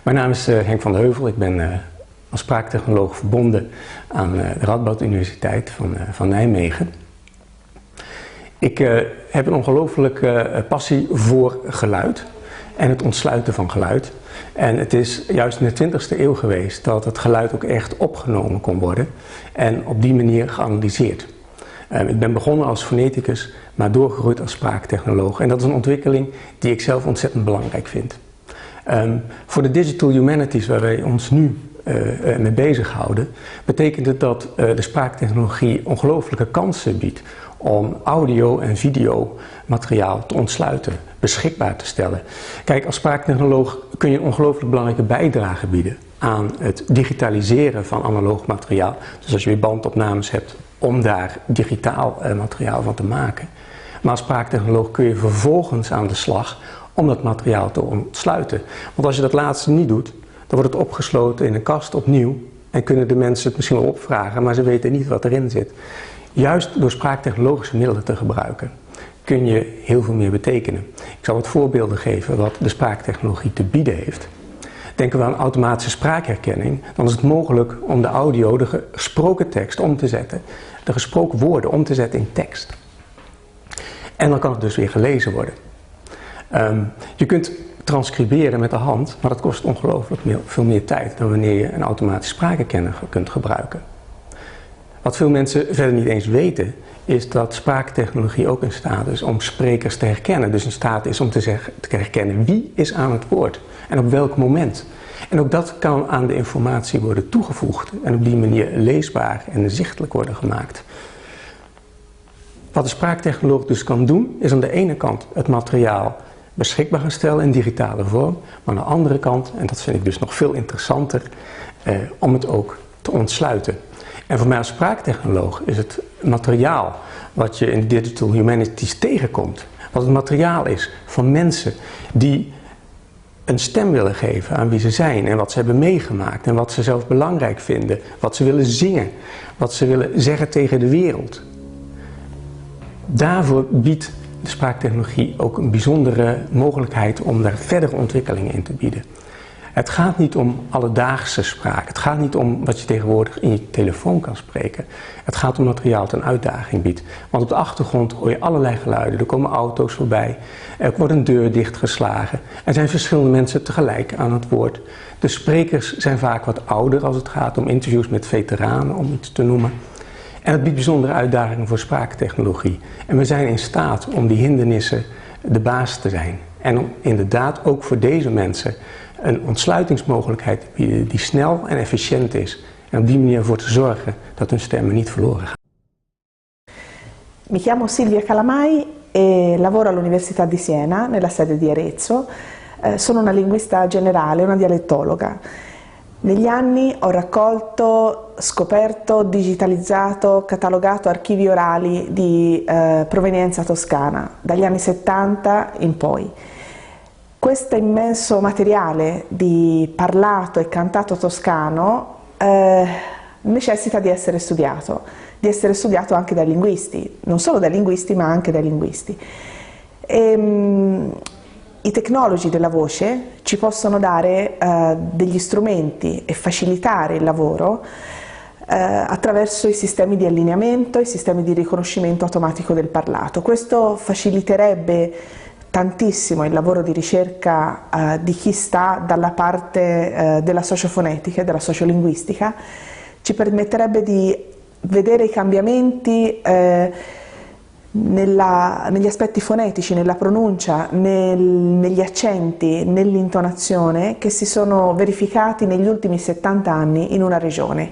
Mijn naam is Henk van de Heuvel. Ik ben als spraaktechnoloog verbonden aan de Radboud Universiteit van Nijmegen. Ik heb een ongelooflijke passie voor geluid en het ontsluiten van geluid. En het is juist in de 20e eeuw geweest dat het geluid ook echt opgenomen kon worden en op die manier geanalyseerd. Ik ben begonnen als foneticus, maar doorgegroeid als spraaktechnoloog. En dat is een ontwikkeling die ik zelf ontzettend belangrijk vind. Voor de Digital Humanities, waar wij ons nu mee bezighouden, betekent het dat de spraaktechnologie ongelooflijke kansen biedt om audio- en videomateriaal te ontsluiten, beschikbaar te stellen. Kijk, als spraaktechnoloog kun je een ongelooflijk belangrijke bijdrage bieden aan het digitaliseren van analoog materiaal. Dus als je weer bandopnames hebt, om daar digitaal materiaal van te maken. Maar als spraaktechnoloog kun je vervolgens aan de slag om dat materiaal te ontsluiten. Want als je dat laatste niet doet, dan wordt het opgesloten in een kast opnieuw en kunnen de mensen het misschien wel opvragen, maar ze weten niet wat erin zit. Juist door spraaktechnologische middelen te gebruiken kun je heel veel meer betekenen. Ik zal wat voorbeelden geven wat de spraaktechnologie te bieden heeft. Denken we aan automatische spraakherkenning, dan is het mogelijk om de audio, de gesproken tekst om te zetten, de gesproken woorden om te zetten in tekst. En dan kan het dus weer gelezen worden. Je kunt transcriberen met de hand, maar dat kost ongelooflijk veel meer tijd dan wanneer je een automatische spraakherkenner kunt gebruiken. Wat veel mensen verder niet eens weten, is dat spraaktechnologie ook in staat is om sprekers te herkennen. Dus in staat is om te herkennen wie is aan het woord en op welk moment. En ook dat kan aan de informatie worden toegevoegd en op die manier leesbaar en inzichtelijk worden gemaakt. Wat de spraaktechnoloog dus kan doen, is aan de ene kant het materiaal beschikbaar gaan stellen in digitale vorm, maar aan de andere kant, en dat vind ik dus nog veel interessanter, om het ook te ontsluiten. En voor mij als spraaktechnoloog is het materiaal wat je in de Digital Humanities tegenkomt, wat het materiaal is van mensen die een stem willen geven aan wie ze zijn en wat ze hebben meegemaakt en wat ze zelf belangrijk vinden, wat ze willen zingen, wat ze willen zeggen tegen de wereld. Daarvoor biedt de spraaktechnologie ook een bijzondere mogelijkheid om daar verdere ontwikkelingen in te bieden. Het gaat niet om alledaagse spraak. Het gaat niet om wat je tegenwoordig in je telefoon kan spreken. Het gaat om materiaal dat een uitdaging biedt. Want op de achtergrond hoor je allerlei geluiden. Er komen auto's voorbij. Er wordt een deur dichtgeslagen. Er zijn verschillende mensen tegelijk aan het woord. De sprekers zijn vaak wat ouder als het gaat om interviews met veteranen, om iets te noemen. En het biedt bijzondere uitdagingen voor spraaktechnologie. En we zijn in staat om die hindernissen de baas te zijn. En om inderdaad ook voor deze mensen een ontsluitingsmogelijkheid te bieden die snel en efficiënt is. En op die manier ervoor te zorgen dat hun stemmen niet verloren gaan. Mi chiamo Silvia Calamai e lavoro all'Università di Siena, nella sede di Arezzo. Sono una linguista generale, una dialettologa. Negli anni ho raccolto, scoperto, digitalizzato, catalogato archivi orali di provenienza toscana, dagli anni 70 in poi. Questo immenso materiale di parlato e cantato toscano necessita di essere studiato anche dai linguisti, non solo dai linguisti ma anche dai linguisti. I tecnologi della voce ci possono dare degli strumenti e facilitare il lavoro attraverso i sistemi di allineamento, i sistemi di riconoscimento automatico del parlato. Questo faciliterebbe tantissimo il lavoro di ricerca di chi sta dalla parte della sociofonetica e della sociolinguistica, ci permetterebbe di vedere i cambiamenti negli aspetti fonetici, nella pronuncia, negli accenti, nell'intonazione che si sono verificati negli ultimi 70 anni in una regione.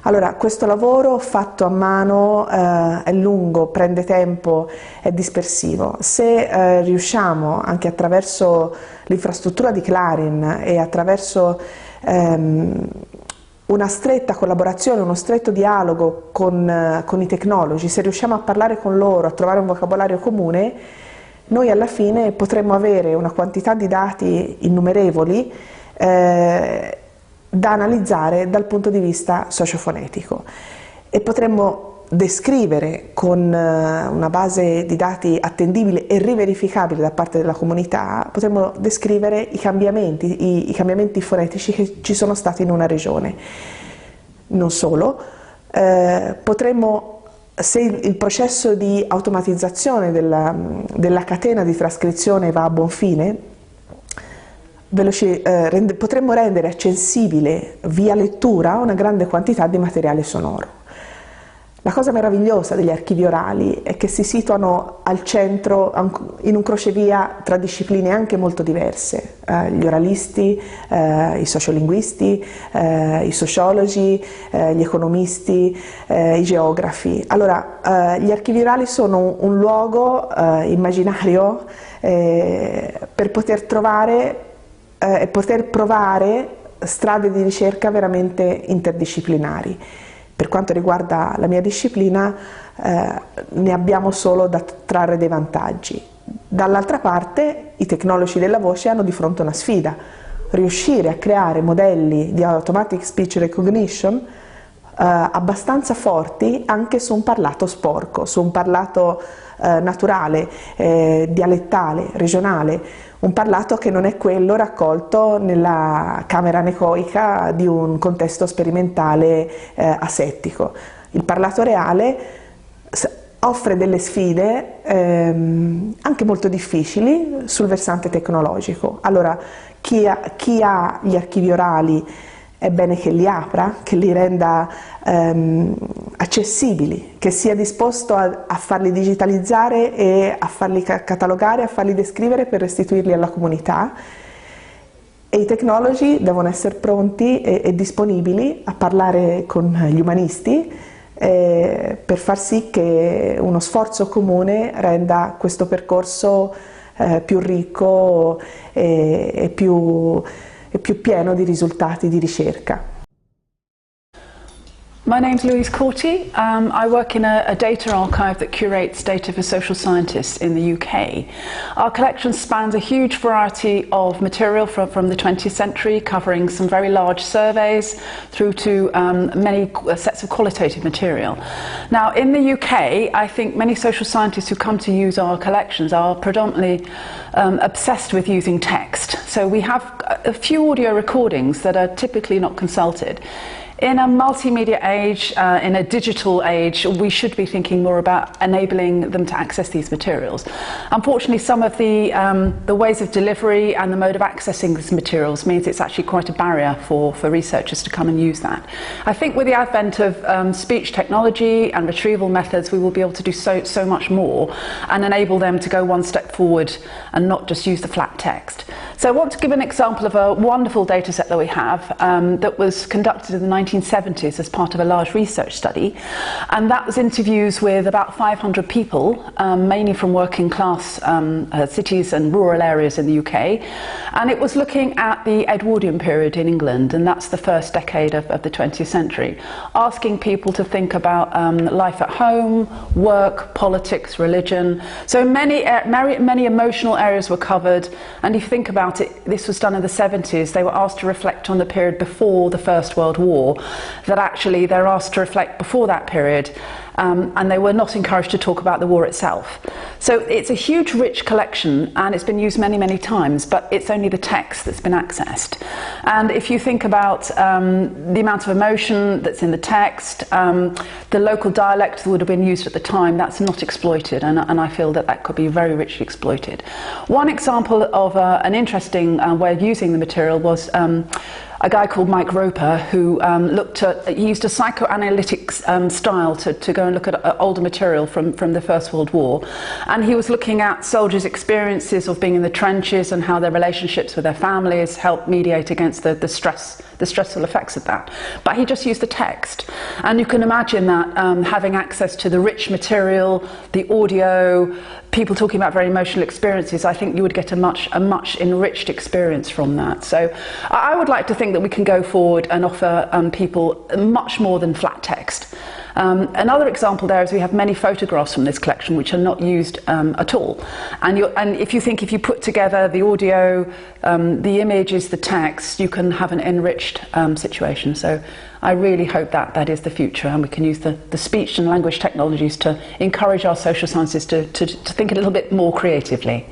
Allora, questo lavoro fatto a mano è lungo, prende tempo, è dispersivo. Se riusciamo, anche attraverso l'infrastruttura di Clarin e attraverso una stretta collaborazione, uno stretto dialogo con i tecnologi, se riusciamo a parlare con loro, a trovare un vocabolario comune, noi alla fine potremmo avere una quantità di dati innumerevoli da analizzare dal punto di vista sociofonetico e potremmo descrivere con una base di dati attendibile e riverificabile da parte della comunità, potremmo descrivere i cambiamenti fonetici che ci sono stati in una regione. Non solo, potremmo, se il processo di automatizzazione della catena di trascrizione va a buon fine, potremmo rendere accessibile via lettura una grande quantità di materiale sonoro. La cosa meravigliosa degli archivi orali è che si situano al centro, in un crocevia tra discipline anche molto diverse, gli oralisti, i sociolinguisti, i sociologi, gli economisti, i geografi. Allora, gli archivi orali sono un luogo immaginario per poter trovare e poter provare strade di ricerca veramente interdisciplinari. Per quanto riguarda la mia disciplina, ne abbiamo solo da trarre dei vantaggi. Dall'altra parte, i tecnologi della voce hanno di fronte una sfida: riuscire a creare modelli di automatic speech recognition abbastanza forti anche su un parlato sporco, su un parlato naturale, dialettale, regionale, un parlato che non è quello raccolto nella camera anecoica di un contesto sperimentale asettico. Il parlato reale offre delle sfide anche molto difficili sul versante tecnologico. Allora, chi ha gli archivi orali è bene che li apra, che li renda accessibili, che sia disposto a farli digitalizzare e a farli catalogare, a farli descrivere per restituirli alla comunità. E i tecnologi devono essere pronti e disponibili a parlare con gli umanisti per far sì che uno sforzo comune renda questo percorso più ricco e più pieno di risultati di ricerca. My name's Louise Corti. I work in a data archive that curates data for social scientists in the UK. Our collection spans a huge variety of material from the 20th century, covering some very large surveys through to many sets of qualitative material. Now, in the UK, I think many social scientists who come to use our collections are predominantly obsessed with using text. So we have a few audio recordings that are typically not consulted. In a multimedia age, in a digital age, we should be thinking more about enabling them to access these materials. Unfortunately, some of the ways of delivery and the mode of accessing these materials means it's actually quite a barrier for researchers to come and use that. I think with the advent of speech technology and retrieval methods, we will be able to do so much more and enable them to go one step forward and not just use the flat text. So I want to give an example of a wonderful data set that we have that was conducted in the 1970s as part of a large research study, and that was interviews with about 500 people, mainly from working class cities and rural areas in the UK, and it was looking at the Edwardian period in England, and that's the first decade of the 20th century, asking people to think about life at home, work, politics, religion. So many emotional areas were covered, and if you think about it, this was done in the 70s. They were asked to reflect on the period before the First World War, that actually they're asked to reflect before that period, and they were not encouraged to talk about the war itself. So it's a huge, rich collection, and it's been used many, many times, but it's only the text that's been accessed. And if you think about the amount of emotion that's in the text, the local dialect that would have been used at the time, that's not exploited, and I feel that could be very richly exploited. One example of an interesting way of using the material was a guy called Mike Roper, who used a psychoanalytic style to go and look at older material from the First World War, and he was looking at soldiers' experiences of being in the trenches and how their relationships with their families helped mediate against the stressful effects of that. But he just used the text, and you can imagine that having access to the rich material, the audio, people talking about very emotional experiences, I think you would get a much enriched experience from that. So I would like to think that we can go forward and offer people much more than flat text. Another example there is we have many photographs from this collection which are not used at all. And if you put together the audio, the images, the text, you can have an enriched situation. So I really hope that that is the future, and we can use the speech and language technologies to encourage our social scientists to think a little bit more creatively.